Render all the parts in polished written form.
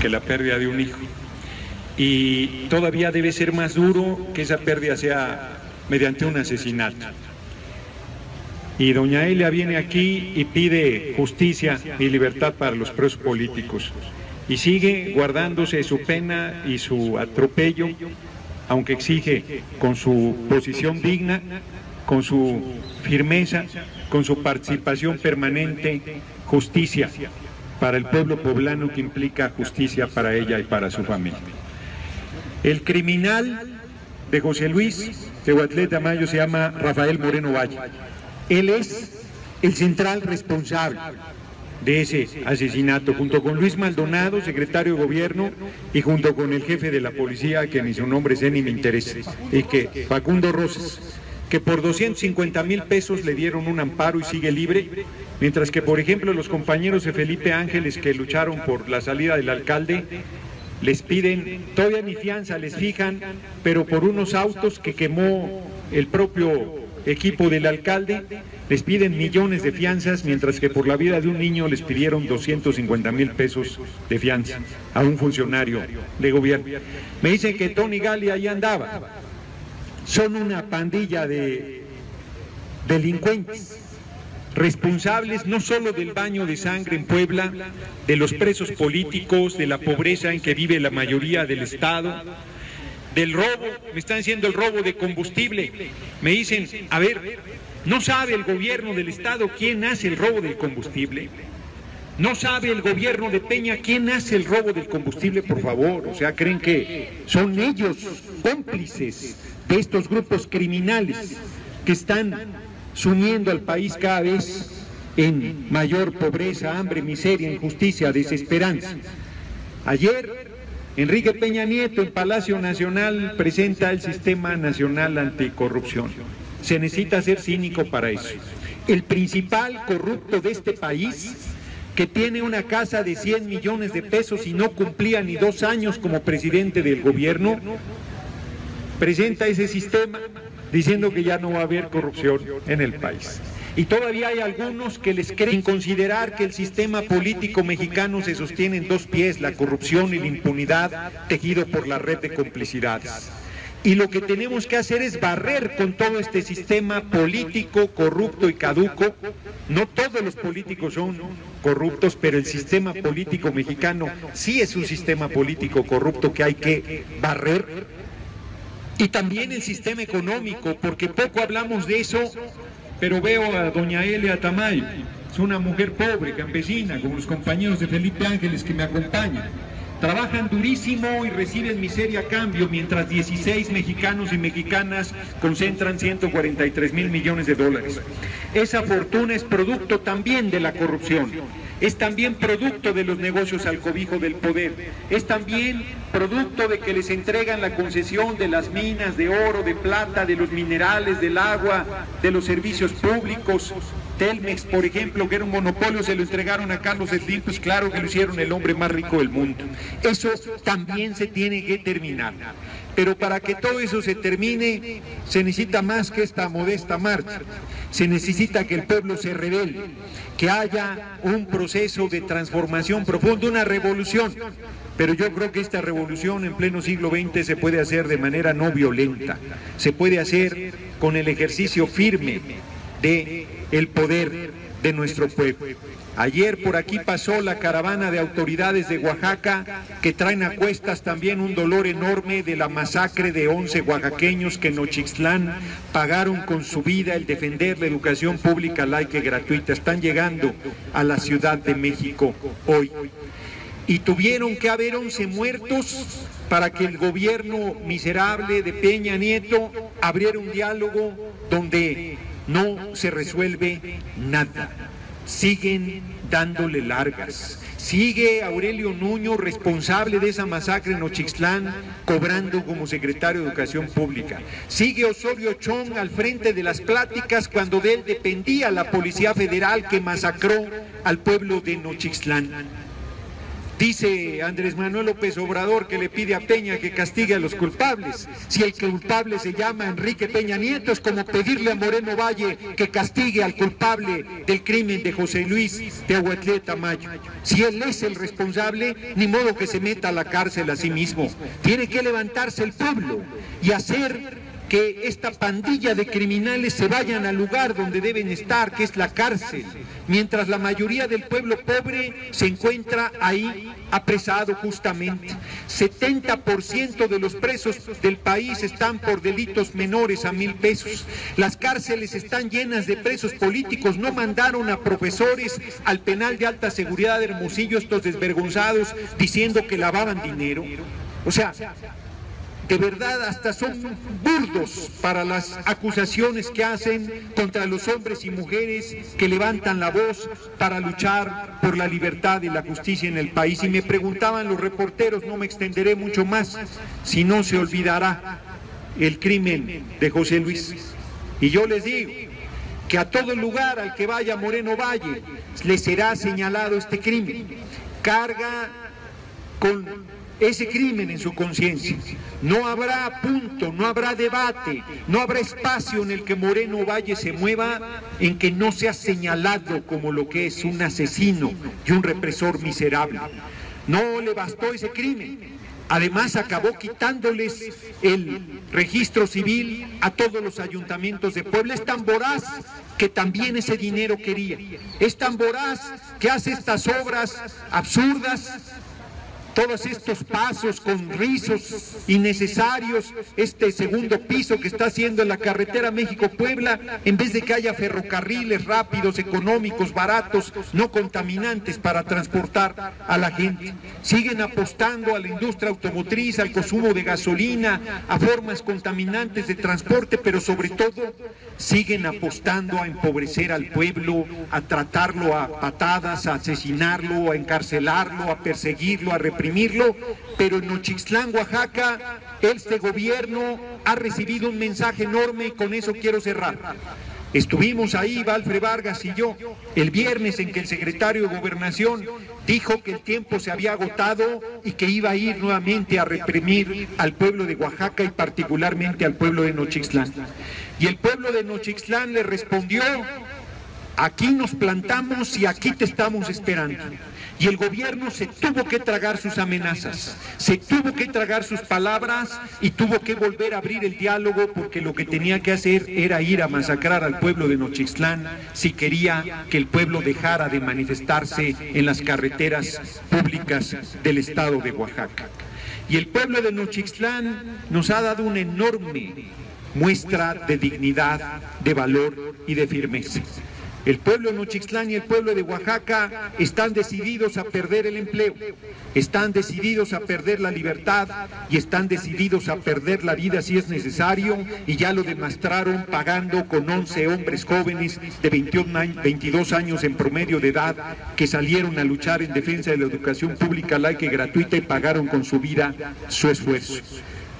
que la pérdida de un hijo. Y todavía debe ser más duro que esa pérdida sea mediante un asesinato. Y doña Elia viene aquí y pide justicia y libertad para los presos políticos. Y sigue guardándose su pena y su atropello, aunque exige con su posición digna, con su firmeza, con su participación permanente, justicia para el pueblo poblano, que implica justicia para ella y para su familia. El criminal de José Luis Tehuatlé Tamayo se llama Rafael Moreno Valle. Él es el central responsable de ese asesinato, junto con Luis Maldonado, secretario de Gobierno, y junto con el jefe de la policía, que ni su nombre sé ni me interesa, y que Facundo Rosas, que por 250,000 pesos le dieron un amparo y sigue libre, mientras que, por ejemplo, los compañeros de Felipe Ángeles, que lucharon por la salida del alcalde, les piden, todavía ni fianza les fijan, pero por unos autos que quemó el propio equipo del alcalde, les piden millones de fianzas, mientras que por la vida de un niño les pidieron 250,000 pesos de fianza a un funcionario de gobierno. Me dicen que Tony Gali ahí andaba. Son una pandilla de delincuentes, responsables no solo del baño de sangre en Puebla, de los presos políticos, de la pobreza en que vive la mayoría del Estado, del robo, me están diciendo el robo de combustible. Me dicen, a ver, ¿no sabe el gobierno del Estado quién hace el robo del combustible? ¿No sabe el gobierno de Peña quién hace el robo del combustible, por favor? O sea, ¿creen que son ellos cómplices de estos grupos criminales que están sumiendo al país cada vez en mayor pobreza, hambre, miseria, injusticia, desesperanza? Ayer Enrique Peña Nieto en Palacio Nacional presenta el Sistema Nacional Anticorrupción. Se necesita ser cínico para eso. El principal corrupto de este país, que tiene una casa de 100 millones de pesos y no cumplía ni 2 años como presidente del gobierno, presenta ese sistema diciendo que ya no va a haber corrupción en el país. Y todavía hay algunos que les creen, sin considerar que el sistema político mexicano se sostiene en 2 pies, la corrupción y la impunidad, tejido por la red de complicidades. Y lo que tenemos que hacer es barrer con todo este sistema político corrupto y caduco. No todos los políticos son corruptos, pero el sistema político mexicano sí es un sistema político corrupto que hay que barrer. Y también el sistema económico, porque poco hablamos de eso, pero veo a doña Elia Tamayo, es una mujer pobre, campesina, como los compañeros de Felipe Ángeles que me acompañan. Trabajan durísimo y reciben miseria a cambio, mientras 16 mexicanos y mexicanas concentran 143,000 millones de dólares. Esa fortuna es producto también de la corrupción, es también producto de los negocios al cobijo del poder, es también producto de que les entregan la concesión de las minas de oro, de plata, de los minerales, del agua, de los servicios públicos. Telmex, por ejemplo, que era un monopolio, se lo entregaron a Carlos Slim, pues claro que lo hicieron el hombre más rico del mundo. Eso también se tiene que terminar. Pero para que todo eso se termine, se necesita más que esta modesta marcha. Se necesita que el pueblo se rebele, que haya un proceso de transformación profunda, una revolución. Pero yo creo que esta revolución en pleno siglo XX se puede hacer de manera no violenta, se puede hacer con el ejercicio firme del poder de nuestro pueblo. Ayer por aquí pasó la caravana de autoridades de Oaxaca, que traen a cuestas también un dolor enorme de la masacre de 11 oaxaqueños que en Nochixtlán pagaron con su vida el defender la educación pública, laica y gratuita. Están llegando a la Ciudad de México hoy. Y tuvieron que haber 11 muertos para que el gobierno miserable de Peña Nieto abriera un diálogo donde no se resuelve nada. Siguen dándole largas. Sigue Aurelio Nuño, responsable de esa masacre en Nochixtlán, cobrando como secretario de Educación Pública. Sigue Osorio Chong al frente de las pláticas cuando de él dependía la Policía Federal que masacró al pueblo de Nochixtlán. Dice Andrés Manuel López Obrador que le pide a Peña que castigue a los culpables. Si el culpable se llama Enrique Peña Nieto, es como pedirle a Moreno Valle que castigue al culpable del crimen de José Luis de Aguatlé Tamayo. Si él es el responsable, ni modo que se meta a la cárcel a sí mismo. Tiene que levantarse el pueblo y hacer que esta pandilla de criminales se vayan al lugar donde deben estar, que es la cárcel, mientras la mayoría del pueblo pobre se encuentra ahí apresado justamente. 70% de los presos del país están por delitos menores a 1,000 pesos. Las cárceles están llenas de presos políticos. No mandaron a profesores al penal de alta seguridad de Hermosillo, estos desvergonzados, diciendo que lavaban dinero. O sea, de verdad hasta son burdos para las acusaciones que hacen contra los hombres y mujeres que levantan la voz para luchar por la libertad y la justicia en el país. Y me preguntaban los reporteros, no me extenderé mucho más, si no se olvidará el crimen de José Luis. Y yo les digo que a todo lugar al que vaya Moreno Valle le será señalado este crimen. Carga con ese crimen en su conciencia. No habrá punto, no habrá debate, no habrá espacio en el que Moreno Valle se mueva en que no sea señalado como lo que es un asesino y un represor miserable. No le bastó ese crimen. Además acabó quitándoles el registro civil a todos los ayuntamientos de Puebla. Es tan voraz que también ese dinero quería. Es tan voraz que hace estas obras absurdas, todos estos pasos con rizos innecesarios, este segundo piso que está haciendo en la carretera México-Puebla, en vez de que haya ferrocarriles rápidos, económicos, baratos, no contaminantes para transportar a la gente. Siguen apostando a la industria automotriz, al consumo de gasolina, a formas contaminantes de transporte, pero sobre todo siguen apostando a empobrecer al pueblo, a tratarlo a patadas, a asesinarlo, a encarcelarlo, a perseguirlo, a reprimirlo. Pero en Nochixtlán, Oaxaca, este gobierno ha recibido un mensaje enorme y con eso quiero cerrar. Estuvimos ahí, Valfre Vargas y yo, el viernes en que el secretario de Gobernación dijo que el tiempo se había agotado y que iba a ir nuevamente a reprimir al pueblo de Oaxaca y particularmente al pueblo de Nochixtlán. Y el pueblo de Nochixtlán le respondió: aquí nos plantamos y aquí te estamos esperando. Y el gobierno se tuvo que tragar sus amenazas, se tuvo que tragar sus palabras y tuvo que volver a abrir el diálogo, porque lo que tenía que hacer era ir a masacrar al pueblo de Nochixtlán si quería que el pueblo dejara de manifestarse en las carreteras públicas del estado de Oaxaca. Y el pueblo de Nochixtlán nos ha dado una enorme muestra de dignidad, de valor y de firmeza. El pueblo de Nochixtlán y el pueblo de Oaxaca están decididos a perder el empleo, están decididos a perder la libertad y están decididos a perder la vida si es necesario, y ya lo demostraron pagando con 11 hombres jóvenes de 22 años en promedio de edad que salieron a luchar en defensa de la educación pública, laica y gratuita, y pagaron con su vida su esfuerzo.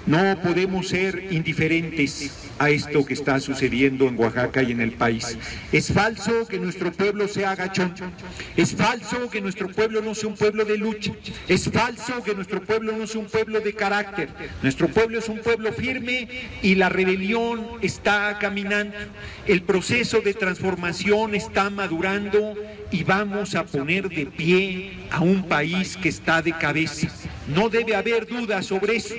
No podemos ser indiferentes a esto que está sucediendo en Oaxaca y en el país. Es falso que nuestro pueblo sea agachón, es falso que nuestro pueblo no sea un pueblo de lucha, es falso que nuestro pueblo no sea un pueblo de carácter. Nuestro pueblo es un pueblo firme y la rebelión está caminando. El proceso de transformación está madurando y vamos a poner de pie a un país que está de cabeza. No debe haber duda sobre eso.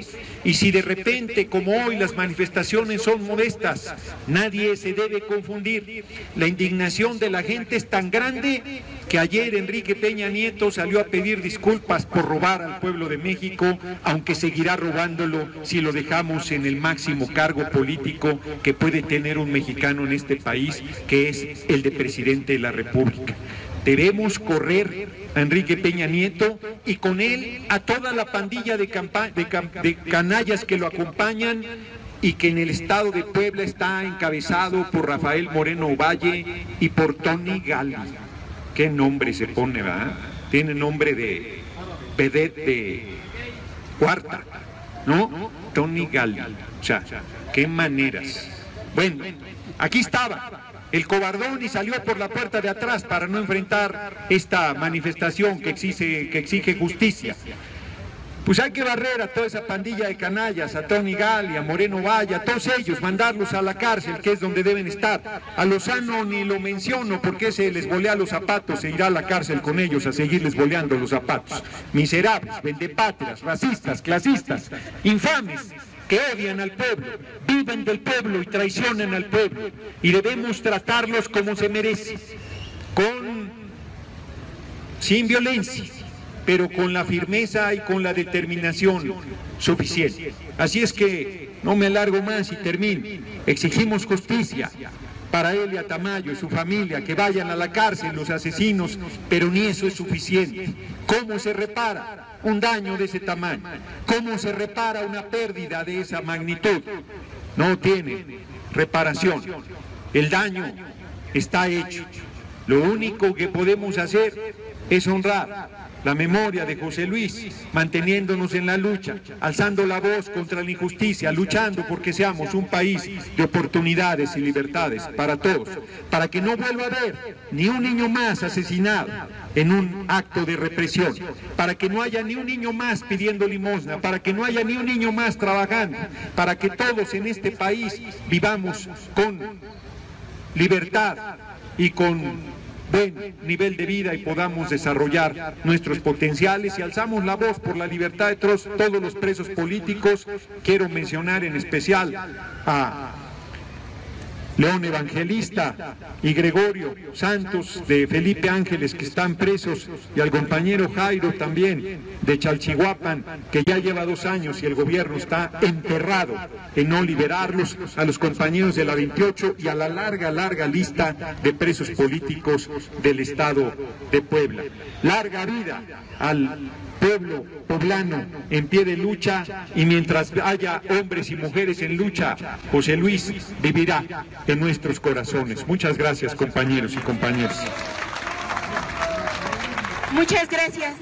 Y si de repente, como hoy, las manifestaciones son modestas, nadie se debe confundir. La indignación de la gente es tan grande que ayer Enrique Peña Nieto salió a pedir disculpas por robar al pueblo de México, aunque seguirá robándolo si lo dejamos en el máximo cargo político que puede tener un mexicano en este país, que es el de presidente de la República. Debemos correr a Enrique Peña Nieto y con él a toda la pandilla de canallas que lo acompañan y que en el estado de Puebla está encabezado por Rafael Moreno Valle y por Tony Gali. ¿Qué nombre se pone, verdad? Tiene nombre de vedette de cuarta, ¿no? Tony Gali. O sea, qué maneras. Bueno, aquí estaba. el cobardón y salió por la puerta de atrás para no enfrentar esta manifestación que exige justicia. Pues hay que barrer a toda esa pandilla de canallas, a Tony Gali, a Moreno Valle, a todos ellos, mandarlos a la cárcel, que es donde deben estar. A Lozano ni lo menciono porque se les volea los zapatos, se irá a la cárcel con ellos a seguirles boleando los zapatos. Miserables, vendepatrias, racistas, clasistas, infames, que odian al pueblo, viven del pueblo y traicionan al pueblo. Y debemos tratarlos como se merece, sin violencia, pero con la firmeza y con la determinación suficiente. Así es que no me alargo más y termino. Exigimos justicia para Elia Tamayo y su familia, que vayan a la cárcel los asesinos, pero ni eso es suficiente. ¿Cómo se repara un daño de ese tamaño? ¿Cómo se repara una pérdida de esa magnitud? No tiene reparación. El daño está hecho. Lo único que podemos hacer es honrar la memoria de José Luis, manteniéndonos en la lucha, alzando la voz contra la injusticia, luchando porque seamos un país de oportunidades y libertades para todos, para que no vuelva a haber ni un niño más asesinado en un acto de represión, para que no haya ni un niño más pidiendo limosna, para que no haya ni un niño más trabajando, para que todos en este país vivamos con libertad y con buen nivel de vida y podamos desarrollar nuestros potenciales, y alzamos la voz por la libertad de todos los presos políticos. Quiero mencionar en especial a León Evangelista y Gregorio Santos de Felipe Ángeles, que están presos, y al compañero Jairo también de Chalchihuapan, que ya lleva 2 años y el gobierno está emperrado en no liberarlos, a los compañeros de la 28 y a la larga lista de presos políticos del estado de Puebla. Larga vida al pueblo poblano en pie de lucha, y mientras haya hombres y mujeres en lucha, José Luis vivirá en nuestros corazones. Muchas gracias, compañeros y compañeras. Muchas gracias.